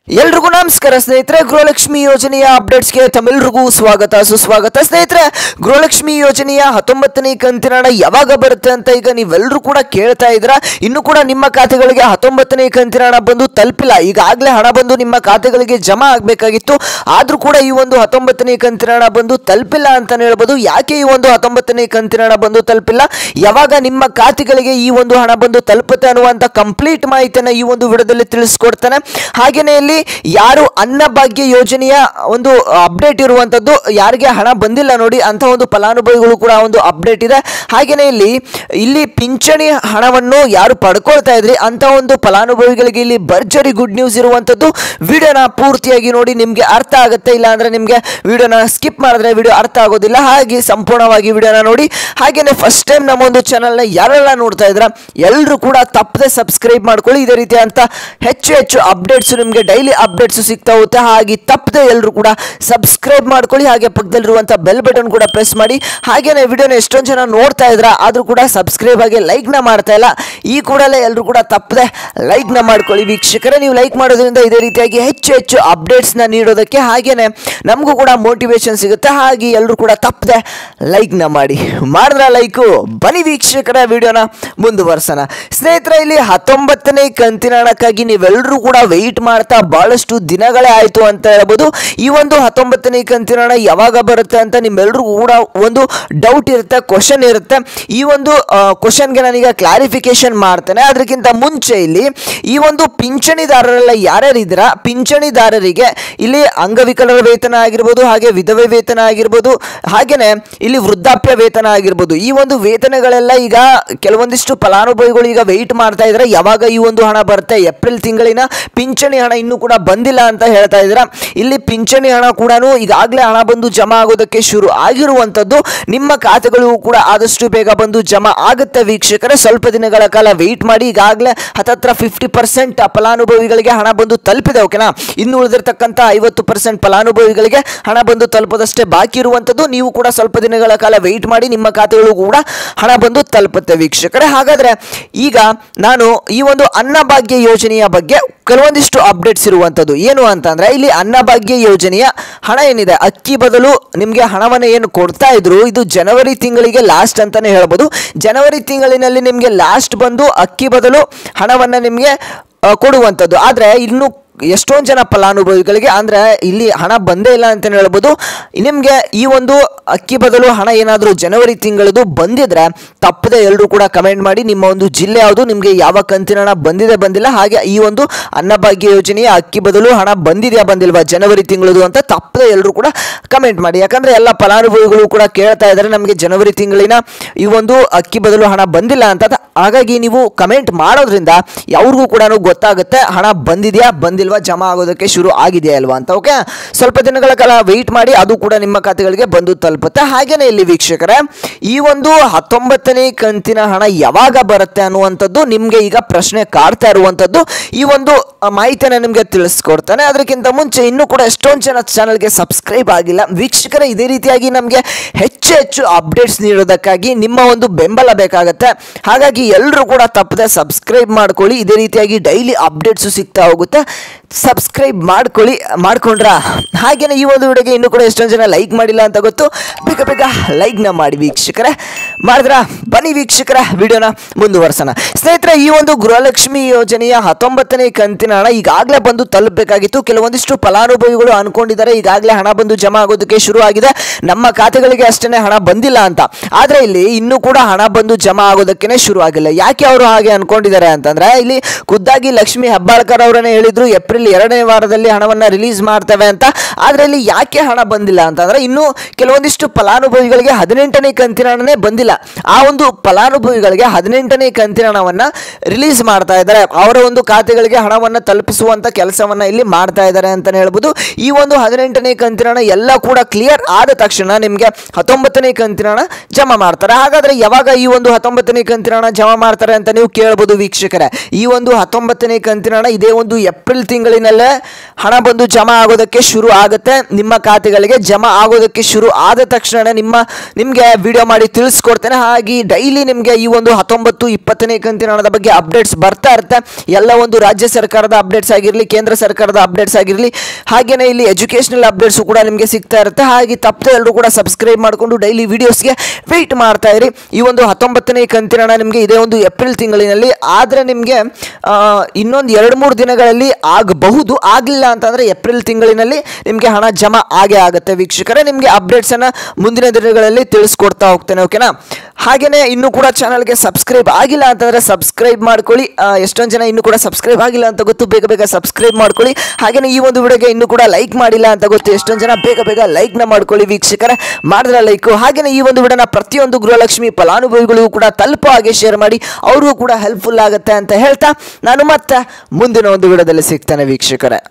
ಎಲ್ರಿಗೂ ನಮಸ್ಕಾರ ಸ್ನೇಹಿತರೆ. ಗೃಹಲಕ್ಷ್ಮಿ ಯೋಜನೆಯ ಅಪ್ಡೇಟ್ಸ್ಗೆ ತಮ್ಮೆಲ್ಲರಿಗೂ ಸ್ವಾಗತ ಸುಸ್ವಾಗತ. ಸ್ನೇಹಿತರೆ, ಗೃಹಲಕ್ಷ್ಮಿ ಯೋಜನೆಯ 19ನೇ ಕಂತಿನ ಹಣ ಯಾವಾಗ ಬರುತ್ತೆ ಅಂತ ಈಗ ನೀವೆಲ್ಲರೂ ಕೂಡ ಕೇಳ್ತಾ ಇದ್ದೀರಾ. ಇನ್ನು ಕೂಡ ನಿಮ್ಮ ಖಾತೆಗಳಿಗೆ 19ನೇ ಕಂತಿನ ಹಣ ಬಂದು ತಲುಪಿಲ್ಲ. ಈಗಾಗಲೇ ಹಣ ಬಂದು ನಿಮ್ಮ ಖಾತೆಗಳಿಗೆ ಜಮಾ ಆಗಬೇಕಾಗಿತ್ತು, ಆದರೂ ಕೂಡ ಈ ಒಂದು 19ನೇ ಕಂತಿನ ಹಣ ಬಂದು ತಲುಪಿಲ್ಲ ಅಂತಾನೆ ಹೇಳ್ಬೋದು. ಯಾಕೆ ಈ ಒಂದು 19ನೇ ಕಂತಿನ ಹಣ ಬಂದು ತಲುಪಿಲ್ಲ, ಯಾವಾಗ ನಿಮ್ಮ ಖಾತೆಗಳಿಗೆ ಈ ಒಂದು ಹಣ ಬಂದು ತಲುಪುತ್ತೆ ಅನ್ನುವಂಥ ಕಂಪ್ಲೀಟ್ ಮಾಹಿತಿಯನ್ನು ಈ ಒಂದು ವಿಡಿಯೋದಲ್ಲಿ ತಿಳಿಸ್ಕೊಡ್ತಾನೆ. ಹಾಗೆಯೇ ಇಲ್ಲಿ ಯಾರು ಅನ್ನಭಾಗ್ಯ ಯೋಜನೆಯ ಒಂದು ಅಪ್ಡೇಟ್ ಇರುವಂತದ್ದು, ಯಾರಿಗೆ ಹಣ ಬಂದಿಲ್ಲ ನೋಡಿ ಅಂತ ಒಂದು ಫಲಾನುಭವಿಗಳು ಕೂಡ ಒಂದು ಅಪ್ಡೇಟ್ ಇದೆ. ಹಾಗೆಯೇ ಇಲ್ಲಿ ಪಿಂಚಣಿ ಹಣವನ್ನು ಯಾರು ಪಡ್ಕೊಳ್ತಾ ಇದ್ರಿ ಅಂತ ಒಂದು ಫಲಾನುಭವಿಗಳಿಗೆ ಇಲ್ಲಿ ಭರ್ಜರಿ ಗುಡ್ ನ್ಯೂಸ್ ಇರುವಂತದ್ದು. ವಿಡಿಯೋನ ಪೂರ್ತಿಯಾಗಿ ನೋಡಿ, ನಿಮಗೆ ಅರ್ಥ ಆಗುತ್ತೆ. ಇಲ್ಲ ಅಂದ್ರೆ ನಿಮಗೆ ವಿಡಿಯೋನ ಸ್ಕಿಪ್ ಮಾಡಿದ್ರೆ ವಿಡಿಯೋ ಅರ್ಥ ಆಗೋದಿಲ್ಲ. ಹಾಗೆ ಸಂಪೂರ್ಣವಾಗಿ ವಿಡಿಯೋನ ನೋಡಿ. ಹಾಗೇನೆ ಫಸ್ಟ್ ಟೈಮ್ ನಮ್ಮ ಒಂದು ಚಾನಲ್ನ ಯಾರೆಲ್ಲ ನೋಡ್ತಾ ಇದ್ರ ಎಲ್ಲರೂ ಕೂಡ ತಪ್ಪದೆ ಸಬ್ಸ್ಕ್ರೈಬ್ ಮಾಡ್ಕೊಳ್ಳಿ. ಇದೇ ರೀತಿ ಅಂತ ಹೆಚ್ಚು ಅಪ್ಡೇಟ್ಸ್ ನಿಮಗೆ ಡೈಲಿ ಅಪ್ಡೇಟ್ಸ್ ಸಿಗ್ತಾ ಹೋಗುತ್ತೆ. ಹಾಗೆ ತಪ್ಪದೆ ಎಲ್ಲರೂ ಕೂಡ ಸಬ್ಸ್ಕ್ರೈಬ್ ಮಾಡ್ಕೊಳ್ಳಿ. ಹಾಗೆ ಪಕ್ಕದಲ್ಲಿರುವಂಥ ಬೆಲ್ ಬಟನ್ ಕೂಡ ಪ್ರೆಸ್ ಮಾಡಿ. ಹಾಗೇನೆ ವಿಡಿಯೋನ ಎಷ್ಟೊಂದು ಜನ ನೋಡ್ತಾ ಇದ್ರ ಆದರೂ ಕೂಡ ಸಬ್ಸ್ಕ್ರೈಬ್ ಆಗಿ ಲೈಕ್ನ ಮಾಡ್ತಾ ಇಲ್ಲ. ಈ ಕೂಡಲೇ ಎಲ್ಲರೂ ಕೂಡ ತಪ್ಪದೆ ಲೈಕ್ನ ಮಾಡ್ಕೊಳ್ಳಿ ವೀಕ್ಷಕರೇ. ನೀವು ಲೈಕ್ ಮಾಡೋದ್ರಿಂದ ಇದೇ ರೀತಿಯಾಗಿ ಹೆಚ್ಚು ಅಪ್ಡೇಟ್ಸ್ನ ನೀಡೋದಕ್ಕೆ ಹಾಗೇನೆ ನಮಗೂ ಕೂಡ ಮೋಟಿವೇಶನ್ ಸಿಗುತ್ತೆ. ಹಾಗೆ ಎಲ್ಲರೂ ಕೂಡ ತಪ್ಪದೆ ಲೈಕ್ನ ಮಾಡಿದ್ರ ಲೈಕು. ಬನ್ನಿ ವೀಕ್ಷಕರೇ, ವಿಡಿಯೋನ ಮುಂದುವರ್ಸೋಣ. ಸ್ನೇಹಿತರೆ, ಇಲ್ಲಿ 19ನೇ ಕಂತಿನ ಹಣಕ್ಕಾಗಿ ನೀವೆಲ್ಲರೂ ಕೂಡ ವೆಯ್ಟ್ ಮಾಡ್ತಾ ಬಹಳಷ್ಟು ದಿನಗಳೇ ಆಯಿತು ಅಂತ ಹೇಳ್ಬೋದು. ಈ ಒಂದು 19ನೇ ಕಂತಿನ ಹಣ ಯಾವಾಗ ಬರುತ್ತೆ ಅಂತ ನಿಮ್ಮೆಲ್ಲರಿಗೂ ಕೂಡ ಒಂದು ಡೌಟ್ ಇರುತ್ತೆ, ಕ್ವಶನ್ ಇರುತ್ತೆ. ಈ ಒಂದು ಕ್ವಶನ್ಗೆ ನಾನೀಗ ಕ್ಲಾರಿಫಿಕೇಶನ್ ಮಾಡ್ತೇನೆ. ಅದಕ್ಕಿಂತ ಮುಂಚೆ ಇಲ್ಲಿ ಈ ಒಂದು ಪಿಂಚಣಿದಾರರೆಲ್ಲ ಯಾರ್ಯಾರಿದ್ದೀರಾ, ಪಿಂಚಣಿದಾರರಿಗೆ ಇಲ್ಲಿ ಅಂಗವಿಕಲರ ವೇತನ ಆಗಿರ್ಬೋದು, ಹಾಗೆ ವಿಧವೆ ವೇತನ ಆಗಿರ್ಬೋದು, ಹಾಗೇನೆ ಇಲ್ಲಿ ವೃದ್ಧಾಪ್ಯ ವೇತನ ಆಗಿರ್ಬೋದು. ಈ ಒಂದು ವೇತನಗಳೆಲ್ಲ ಈಗ ಕೆಲವೊಂದಿಷ್ಟು ಫಲಾನುಭವಿಗಳು ಈಗ ವೆಯ್ಟ್ ಮಾಡ್ತಾ ಇದ್ದಾರೆ, ಯಾವಾಗ ಈ ಒಂದು ಹಣ ಬರುತ್ತೆ. ಏಪ್ರಿಲ್ ತಿಂಗಳಿನ ಪಿಂಚಣಿ ಹಣ ಇನ್ನೂ ಕೂಡ ಬಂದಿಲ್ಲ ಅಂತ ಹೇಳ್ತಾ ಇದ್ದೀರಾ. ಇಲ್ಲಿ ಪಿಂಚಣಿ ಹಣ ಕೂಡ ಈಗಾಗಲೇ ಹಣ ಬಂದು ಜಮಾ ಆಗೋದಕ್ಕೆ ಶುರು ಆಗಿರುವಂಥದ್ದು. ನಿಮ್ಮ ಖಾತೆಗಳು ಕೂಡ ಆದಷ್ಟು ಬೇಗ ಬಂದು ಜಮಾ ಆಗುತ್ತೆ ವೀಕ್ಷಕರೇ. ಸ್ವಲ್ಪ ದಿನಗಳ ಕಾಲ ವೆಯ್ಟ್ ಮಾಡಿ. ಈಗಾಗಲೇ ಹತ್ತತ್ರ 50% ಫಲಾನುಭವಿಗಳಿಗೆ ಹಣ ಬಂದು ತಲುಪಿದೆ, ಓಕೆನಾ. ಇನ್ನು ಉಳಿದಿರ್ತಕ್ಕಂಥ 50% ಫಲಾನುಭವಿಗಳಿಗೆ ಹಣ ಬಂದು ತಲುಪೋದಷ್ಟೇ ಬಾಕಿ ಇರುವಂಥದ್ದು. ನೀವು ಕೂಡ ಸ್ವಲ್ಪ ದಿನಗಳ ಕಾಲ ವೆಯ್ಟ್ ಮಾಡಿ, ನಿಮ್ಮ ಖಾತೆಗಳು ಕೂಡ ಹಣ ಬಂದು ತಲುಪುತ್ತೆ ವೀಕ್ಷಕರೇ. ಹಾಗಾದ್ರೆ ಈಗ ನಾನು ಈ ಒಂದು ಅನ್ನಭಾಗ್ಯ ಯೋಜನೆಯ ಬಗ್ಗೆ ಕೆಲವೊಂದಿಷ್ಟು ಅಪ್ಡೇಟ್ಸ್ ಇರುವಂಥದ್ದು. ಏನು ಅಂತಂದ್ರೆ, ಇಲ್ಲಿ ಅನ್ನಭಾಗ್ಯ ಯೋಜನೆಯ ಹಣ ಏನಿದೆ, ಅಕ್ಕಿ ಬದಲು ನಿಮಗೆ ಹಣವನ್ನು ಏನು ಕೊಡ್ತಾ ಇದ್ರು, ಇದು ಜನವರಿ ತಿಂಗಳಿಗೆ ಲಾಸ್ಟ್ ಅಂತಾನೆ ಹೇಳ್ಬೋದು. ಜನವರಿ ತಿಂಗಳಿನಲ್ಲಿ ನಿಮಗೆ ಲಾಸ್ಟ್ ಬಂದು ಅಕ್ಕಿ ಬದಲು ಹಣವನ್ನು ನಿಮಗೆ ಕೊಡುವಂಥದ್ದು. ಆದರೆ ಇನ್ನು ಎಷ್ಟೊಂದು ಜನ ಫಲಾನುಭವಿಗಳಿಗೆ ಅಂದರೆ ಇಲ್ಲಿ ಹಣ ಬಂದೇ ಇಲ್ಲ ಅಂತಲೇ ಹೇಳ್ಬೋದು. ನಿಮಗೆ ಈ ಒಂದು ಅಕ್ಕಿ ಬದಲು ಹಣ ಏನಾದರೂ ಜನವರಿ ತಿಂಗಳದು ಬಂದಿದ್ರೆ ತಪ್ಪದೆ ಎಲ್ಲರೂ ಕೂಡ ಕಮೆಂಟ್ ಮಾಡಿ. ನಿಮ್ಮ ಒಂದು ಜಿಲ್ಲೆ ಯಾವುದು, ನಿಮಗೆ ಯಾವ ಕಂತಿನ ಹಣ ಬಂದಿಲ್ಲ, ಹಾಗೆ ಈ ಒಂದು ಅನ್ನಭಾಗ್ಯ ಯೋಜನೆಯ ಅಕ್ಕಿ ಬದಲು ಹಣ ಬಂದಿದೆಯಾ ಬಂದಿಲ್ವಾ ಜನವರಿ ತಿಂಗಳದು ಅಂತ ತಪ್ಪದೆ ಎಲ್ಲರೂ ಕೂಡ ಕಮೆಂಟ್ ಮಾಡಿ. ಯಾಕಂದರೆ ಎಲ್ಲ ಫಲಾನುಭವಿಗಳು ಕೂಡ ಕೇಳ್ತಾ ಇದ್ದಾರೆ, ನಮಗೆ ಜನವರಿ ತಿಂಗಳಿನ ಈ ಒಂದು ಅಕ್ಕಿ ಬದಲು ಹಣ ಬಂದಿಲ್ಲ ಅಂತ. ಹಾಗಾಗಿ ನೀವು ಕಮೆಂಟ್ ಮಾಡೋದ್ರಿಂದ ಅವ್ರಿಗೂ ಕೂಡ ಗೊತ್ತಾಗುತ್ತೆ ಹಣ ಬಂದಿದೆಯಾ ಬಂದಿಲ್ವಾ, ಜಮಾ ಆಗೋದಕ್ಕೆ ಶುರು ಆಗಿದೆಯಾ ಅಲ್ವಾ ಅಂತ. ಓಕೆ, ಸ್ವಲ್ಪ ದಿನಗಳ ಕಾಲ ವೆಯ್ಟ್ ಮಾಡಿ, ಅದು ಕೂಡ ನಿಮ್ಮ ಖಾತೆಗಳಿಗೆ ಬಂದು ತಲುಪುತ್ತೆ. ಹಾಗೇನೆ ಇಲ್ಲಿ ವೀಕ್ಷಕರೇ, ಈ ಒಂದು 19ನೇ ಕಂತಿನ ಹಣ ಯಾವಾಗ ಬರುತ್ತೆ ಅನ್ನುವಂಥದ್ದು ನಿಮಗೆ ಈಗ ಪ್ರಶ್ನೆ ಕಾಡ್ತಾ ಇರುವಂಥದ್ದು. ಈ ಒಂದು ಮಾಹಿತಿಯನ್ನು ನಿಮಗೆ ತಿಳಿಸ್ಕೊಡ್ತಾನೆ. ಅದಕ್ಕಿಂತ ಮುಂಚೆ ಇನ್ನೂ ಕೂಡ ಎಷ್ಟೊಂದು ಜನ ಚಾನಲ್ಗೆ ಸಬ್ಸ್ಕ್ರೈಬ್ ಆಗಿಲ್ಲ ವೀಕ್ಷಕರೇ. ಇದೇ ರೀತಿಯಾಗಿ ನಮಗೆ ಹೆಚ್ಚು ಅಪ್ಡೇಟ್ಸ್ ನೀಡೋದಕ್ಕಾಗಿ ನಿಮ್ಮ ಒಂದು ಬೆಂಬಲ ಬೇಕಾಗುತ್ತೆ. ಹಾಗಾಗಿ ಎಲ್ಲರೂ ಕೂಡ ತಪ್ಪದೆ ಸಬ್ಸ್ಕ್ರೈಬ್ ಮಾಡ್ಕೊಳ್ಳಿ. ಇದೇ ರೀತಿಯಾಗಿ ಡೈಲಿ ಅಪ್ಡೇಟ್ಸು ಸಿಗ್ತಾ ಹೋಗುತ್ತೆ. ಸಬ್ಸ್ಕ್ರೈಬ್ ಮಾಡ್ಕೊಂಡ್ರ. ಹಾಗೇನೆ ಈ ಒಂದು ವಿಡಿಯೋಗೆ ಇನ್ನೂ ಕೂಡ ಎಷ್ಟೊಂದು ಜನ ಲೈಕ್ ಮಾಡಿಲ್ಲ ಅಂತ ಗೊತ್ತು, ಬೇಗ ಲೈಕ್ನ ಮಾಡಿ ವೀಕ್ಷಕರೇ. ಮಾಡಿದ್ರ ಬನ್ನಿ ವೀಕ್ಷಕರೇ, ವಿಡಿಯೋನ ಮುಂದುವರ್ಸೋಣ. ಸ್ನೇಹಿತರೆ, ಈ ಒಂದು ಗೃಹಲಕ್ಷ್ಮಿ ಯೋಜನೆಯ 19ನೇ ಕಂತಿನ ಹಣ ಈಗಾಗಲೇ ಬಂದು ತಲುಪಬೇಕಾಗಿತ್ತು. ಕೆಲವೊಂದಿಷ್ಟು ಫಲಾನುಭವಿಗಳು ಅನ್ಕೊಂಡಿದ್ದಾರೆ ಈಗಾಗಲೇ ಹಣ ಬಂದು ಜಮಾ ಆಗೋದಕ್ಕೆ ಶುರು ಆಗಿದೆ, ನಮ್ಮ ಖಾತೆಗಳಿಗೆ ಅಷ್ಟೇ ಹಣ ಬಂದಿಲ್ಲ ಅಂತ. ಆದರೆ ಇಲ್ಲಿ ಇನ್ನೂ ಕೂಡ ಹಣ ಬಂದು ಜಮಾ ಆಗೋದಕ್ಕೆ ಶುರು ಆಗಿಲ್ಲ. ಯಾಕೆ ಅವರು ಹಾಗೆ ಅನ್ಕೊಂಡಿದ್ದಾರೆ ಅಂತಂದ್ರೆ, ಇಲ್ಲಿ ಖುದ್ದಾಗಿ ಲಕ್ಷ್ಮಿ ಹೆಬ್ಬಾಳ್ಕರ್ ಅವರನ್ನೇ ಹೇಳಿದ್ರು ಏಪ್ರಿಲ್ 2ನೇ ವಾರದಲ್ಲಿ ಹಣವನ್ನು ರಿಲೀಸ್ ಮಾಡ್ತೇವೆ ಅಂತ. ಆದರೆ ಇಲ್ಲಿ ಯಾಕೆ ಹಣ ಬಂದಿಲ್ಲ ಅಂತಂದ್ರೆ, ಇನ್ನು ಕೆಲವೊಂದಿಷ್ಟು ಫಲಾನುಭವಿಗಳಿಗೆ 18ನೇ ಕಂತಿನ ಹಣನೇ ಬಂದಿಲ್ಲ. ಆ ಒಂದು ಫಲಾನುಭವಿಗಳಿಗೆ 18ನೇ ಕಂತಿನ ಹಣವನ್ನು ರಿಲೀಸ್ ಮಾಡ್ತಾ ಇದ್ದಾರೆ. ಅವರ ಒಂದು ಖಾತೆಗಳಿಗೆ ಹಣವನ್ನು ತಲುಪಿಸುವಂತ ಕೆಲಸವನ್ನ ಇಲ್ಲಿ ಮಾಡ್ತಾ ಇದ್ದಾರೆ ಅಂತಾನೆ ಹೇಳ್ಬೋದು. ಈ ಒಂದು 18ನೇ ಕಂತಿನ ಹಣ ಎಲ್ಲ ಕೂಡ ಕ್ಲಿಯರ್ ಆದ ತಕ್ಷಣ ನಿಮಗೆ 19ನೇ ಕಂತಿನ ಹಣ ಜಮಾ ಮಾಡ್ತಾರೆ. ಹಾಗಾದ್ರೆ ಯಾವಾಗ ಈ ಒಂದು 19ನೇ ಕಂತಿನ ಹಣ ಜಮಾ ಮಾಡ್ತಾರೆ ಅಂತ ನೀವು ಕೇಳಬಹುದು ವೀಕ್ಷಕರೇ. ಈ ಒಂದು 19ನೇ ಕಂತಿನ ಹಣ ಇದೇ ಒಂದು ಏಪ್ರಿಲ್ ತಿಂಗಳಿನಲ್ಲೇ ಹಣ ಬಂದು ಜಮಾ ಆಗೋದಕ್ಕೆ ಶುರು ಆಗುತ್ತೆ. ನಿಮ್ಮ ಖಾತೆಗಳಿಗೆ ಜಮಾ ಆಗೋದಕ್ಕೆ ಶುರು ಆದ ತಕ್ಷಣ ನಿಮಗೆ ವಿಡಿಯೋ ಮಾಡಿ ತಿಳಿಸ್ಕೊಡ್ತೇನೆ. ಹಾಗೆ ಡೈಲಿ ನಿಮಗೆ ಈ ಒಂದು 19, 20ನೇ ಕಂತಿನ ಹಣದ ಬಗ್ಗೆ ಅಪ್ಡೇಟ್ಸ್ ಬರ್ತಾ ಇರುತ್ತೆ. ಎಲ್ಲ ಒಂದು ರಾಜ್ಯ ಸರ್ಕಾರದ ಅಪ್ಡೇಟ್ಸ್ ಆಗಿರಲಿ, ಕೇಂದ್ರ ಸರ್ಕಾರದ ಅಪ್ಡೇಟ್ಸ್ ಆಗಿರಲಿ, ಹಾಗೆಯೇ ಇಲ್ಲಿ ಎಜುಕೇಷನಲ್ ಅಪ್ಡೇಟ್ಸ್ ಕೂಡ ನಿಮಗೆ ಸಿಗ್ತಾ ಇರುತ್ತೆ. ಹಾಗೆ ತಪ್ಪದೆ ಎಲ್ಲರೂ ಕೂಡ ಸಬ್ಸ್ಕ್ರೈಬ್ ಮಾಡಿಕೊಂಡು ಡೈಲಿ ವಿಡಿಯೋಸ್ಗೆ ವೆಯ್ಟ್ ಮಾಡ್ತಾ ಇರಿ. ಈ ಒಂದು 19ನೇ ಕಂತಿನ ಹಣ ನಿಮಗೆ ಇದೇ ಒಂದು ಏಪ್ರಿಲ್ ತಿಂಗಳಿನಲ್ಲಿ ಆದರೆ ನಿಮಗೆ ಇನ್ನೊಂದು 2-3 ದಿನಗಳಲ್ಲಿ ಆಗಬಹುದು. ಆಗಲಿಲ್ಲ ಅಂತಂದರೆ ಏಪ್ರಿಲ್ ತಿಂಗಳಿನಲ್ಲಿ ನಿಮಗೆ ಹಣ ಜಮಾ ಆಗೇ ಆಗುತ್ತೆ ವೀಕ್ಷಕರೇ. ನಿಮಗೆ ಅಪ್ಡೇಟ್ಸನ್ನು ಮುಂದಿನ ದಿನಗಳಲ್ಲಿ ತಿಳಿಸ್ಕೊಡ್ತಾ ಹೋಗ್ತೇನೆ, ಓಕೆನಾ. ಹಾಗೆಯೇ ಇನ್ನೂ ಕೂಡ ಚಾನಲ್ಗೆ ಸಬ್ಸ್ಕ್ರೈಬ್ ಆಗಿಲ್ಲ ಅಂತಂದರೆ ಸಬ್ಸ್ಕ್ರೈಬ್ ಮಾಡ್ಕೊಳ್ಳಿ. ಎಷ್ಟೊಂದು ಜನ ಇನ್ನೂ ಕೂಡ ಸಬ್ಸ್ಕ್ರೈಬ್ ಆಗಿಲ್ಲ ಅಂತ ಗೊತ್ತು, ಬೇಗ ಸಬ್ಸ್ಕ್ರೈಬ್ ಮಾಡ್ಕೊಳ್ಳಿ. ಹಾಗೆಯೇ ಈ ಒಂದು ವಿಡಿಯೋಗೆ ಇನ್ನೂ ಕೂಡ ಲೈಕ್ ಮಾಡಿಲ್ಲ ಅಂತ ಗೊತ್ತು, ಎಷ್ಟೊಂದು ಜನ ಬೇಗ ಲೈಕ್ನ ಮಾಡ್ಕೊಳ್ಳಿ ವೀಕ್ಷಕರೇ. ಮಾಡಿದ್ರೆ ಲೈಕು. ಹಾಗೆಯೇ ಈ ಒಂದು ವಿಡಿಯೋನ ಪ್ರತಿಯೊಂದು ಗೃಹಲಕ್ಷ್ಮಿ ಫಲಾನುಭವಿಗಳಿಗೂ ಕೂಡ ತಲುಪೋ ಹಾಗೆ ಶೇರ್ ಮಾಡಿ, ಅವ್ರಿಗೂ ಕೂಡ ಹೆಲ್ಪ್ಫುಲ್ ಆಗುತ್ತೆ ಅಂತ ಹೇಳ್ತಾ ನಾನು ಮತ್ತೆ ಮುಂದಿನ ಒಂದು ವಿಡಿಯೋದಲ್ಲಿ ಸಿಗ್ತೇನೆ ವೀಕ್ಷಕರೇ.